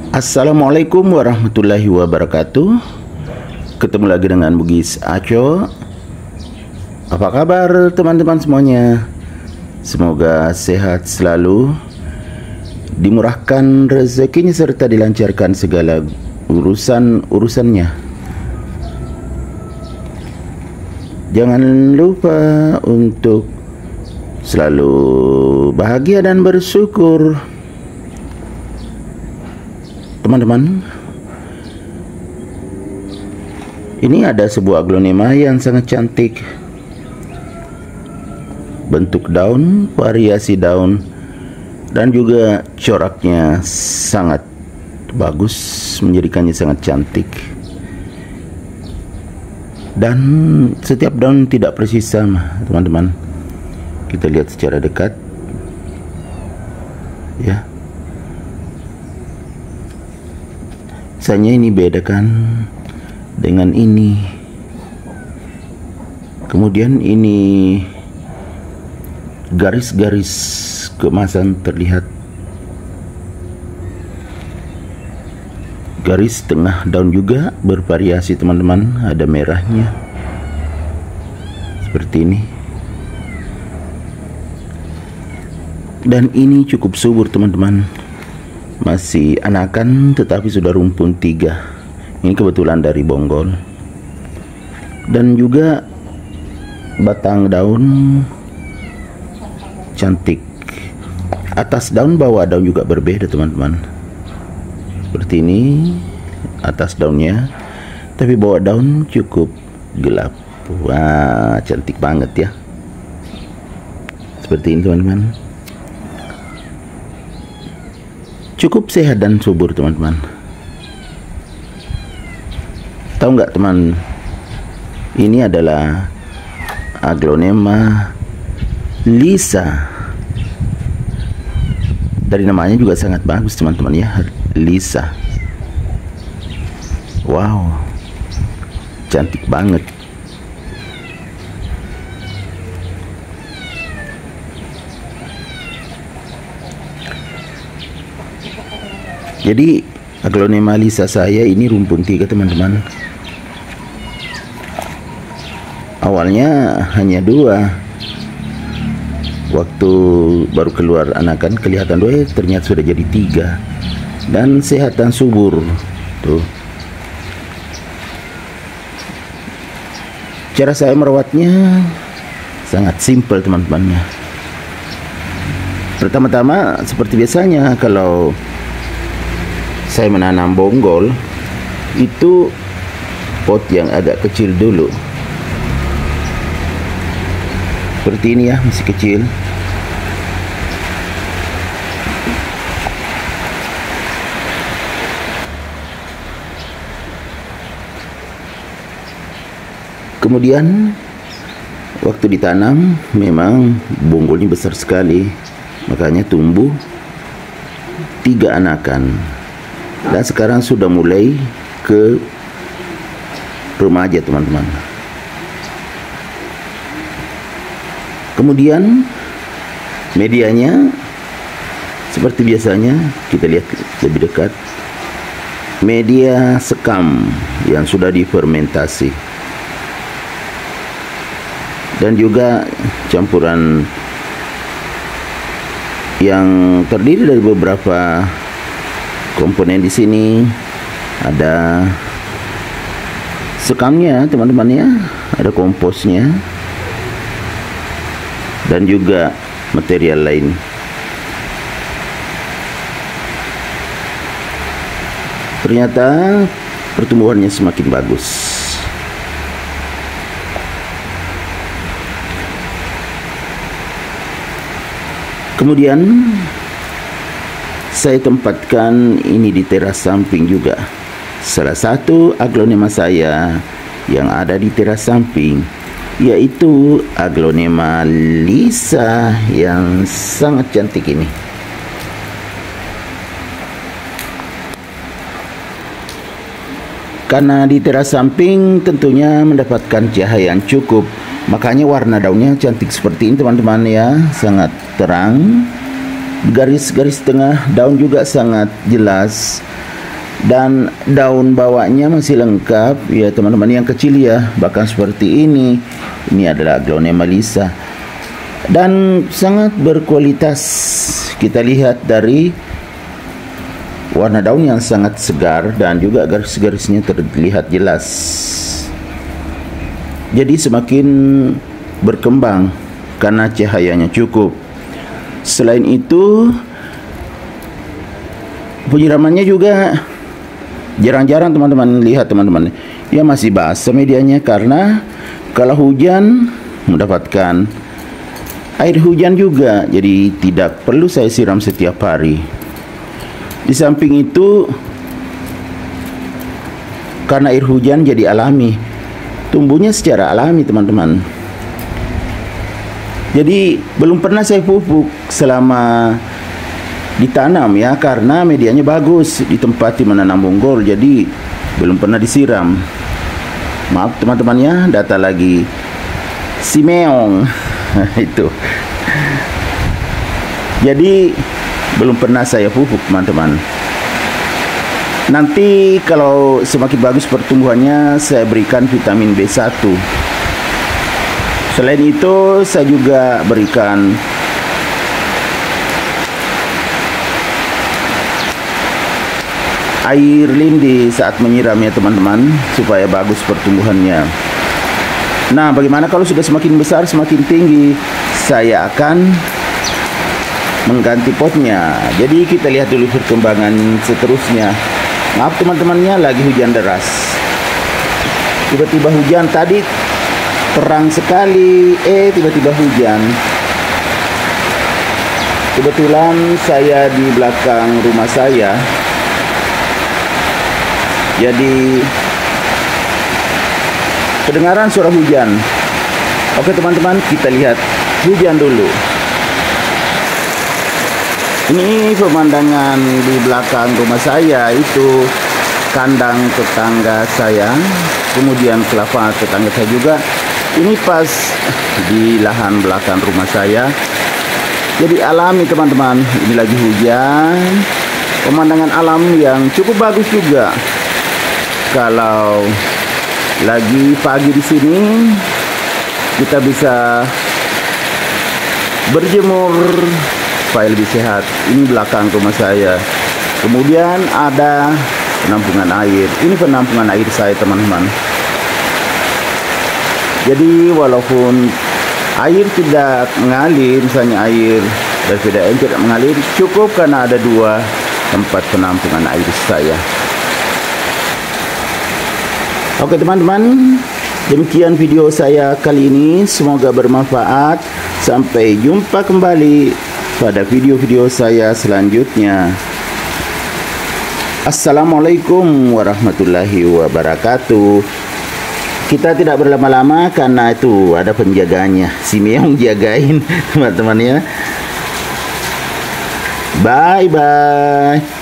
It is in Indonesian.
Assalamualaikum warahmatullahi wabarakatuh. Ketemu lagi dengan Bugis Aco. Apa kabar teman-teman semuanya? Semoga sehat selalu, dimurahkan rezekinya serta dilancarkan segala urusannya. Jangan lupa untuk selalu bahagia dan bersyukur. Teman-teman, ini ada sebuah aglonema yang sangat cantik. Bentuk daun, variasi daun, dan juga coraknya sangat bagus, menjadikannya sangat cantik. Dan setiap daun tidak persis sama, teman-teman. Kita lihat secara dekat, ya. Misalnya ini beda kan dengan ini. Kemudian ini garis-garis keemasan terlihat. Garis tengah daun juga bervariasi, teman-teman. Ada merahnya seperti ini. Dan ini cukup subur, teman-teman. Masih anakan tetapi sudah rumpun 3. Ini kebetulan dari Bonggol. Dan juga batang daun cantik. Atas daun, bawah daun juga berbeda, teman-teman. Seperti ini atas daunnya, tapi bawah daun cukup gelap. Wah, cantik banget ya. Seperti ini, teman-teman. Cukup sehat dan subur, teman-teman. Tahu nggak, teman? Ini adalah aglonema Lisa. Dari namanya juga sangat bagus, teman-teman ya. Lisa. Wow, cantik banget. Jadi aglonema Lisa saya ini rumpun 3, teman-teman. Awalnya hanya 2. Waktu baru keluar anakan kelihatan 2, ternyata sudah jadi 3. Dan sehat dan subur. Tuh. Cara saya merawatnya sangat simpel, teman-teman. Pertama-tama seperti biasanya kalau saya menanam bonggol, itu pot yang agak kecil dulu. Seperti ini ya, masih kecil. Kemudian waktu ditanam memang bonggolnya besar sekali, makanya tumbuh 3 anakan. Dan sekarang sudah mulai ke remaja, teman-teman. Kemudian medianya seperti biasanya, kita lihat lebih dekat. Media sekam yang sudah difermentasi. Dan juga campuran yang terdiri dari beberapa komponen. Di sini ada sekamnya, teman-teman ya, ada komposnya, dan juga material lain. Ternyata pertumbuhannya semakin bagus. Kemudian saya tempatkan ini di teras samping juga. Salah satu aglonema saya yang ada di teras samping yaitu aglonema Lisa yang sangat cantik ini. Karena di teras samping tentunya mendapatkan cahaya yang cukup, makanya warna daunnya cantik seperti ini, teman-teman ya, sangat terang. Garis-garis tengah daun juga sangat jelas. dan daun bawahnya masih lengkap ya teman-teman, yang kecil ya, bahkan seperti ini adalah Aglonema lisa dan sangat berkualitas. Kita lihat dari warna daun yang sangat segar dan juga garis-garisnya terlihat jelas, jadi semakin berkembang karena cahayanya cukup. Selain itu penyiramannya juga jarang-jarang teman-teman, lihat teman-teman ya, masih basah medianya karena kalau hujan mendapatkan air hujan juga, jadi tidak perlu saya siram setiap hari. Di samping itu karena air hujan jadi alami, tumbuhnya secara alami teman-teman. Jadi belum pernah saya pupuk selama ditanam ya, karena medianya bagus di tempat di mana menanam bonggol, jadi belum pernah disiram. Maaf teman-teman ya, data lagi si meong itu. Jadi belum pernah saya pupuk teman-teman. Nanti kalau semakin bagus pertumbuhannya, saya berikan vitamin B1. Selain itu saya juga berikan air lindi saat menyiramnya teman-teman, supaya bagus pertumbuhannya. Nah, bagaimana kalau sudah semakin besar, semakin tinggi, saya akan mengganti potnya. Jadi kita lihat dulu perkembangan seterusnya. Maaf teman-temannya, lagi hujan deras. Tiba-tiba hujan, tadi terang sekali, tiba-tiba hujan. Kebetulan saya di belakang rumah saya, jadi kedengaran suara hujan. Oke teman-teman, kita lihat hujan dulu. Ini pemandangan di belakang rumah saya, itu kandang tetangga saya, kemudian kelapa tetangga saya juga. Ini pas di lahan belakang rumah saya. Jadi alami teman-teman, ini lagi hujan, pemandangan alam yang cukup bagus juga. Kalau lagi pagi di sini, kita bisa berjemur supaya lebih sehat. Ini belakang rumah saya. Kemudian ada penampungan air. Ini penampungan air saya teman-teman. Jadi walaupun air tidak mengalir, misalnya air dari PDAM tidak mengalir, cukup karena ada 2 tempat penampungan air saya. Oke teman-teman, demikian video saya kali ini, semoga bermanfaat. Sampai jumpa kembali pada video-video saya selanjutnya. Assalamualaikum warahmatullahi wabarakatuh. Kita tidak berlama-lama karena itu ada penjaganya, si meong jagain teman-teman ya. Bye bye.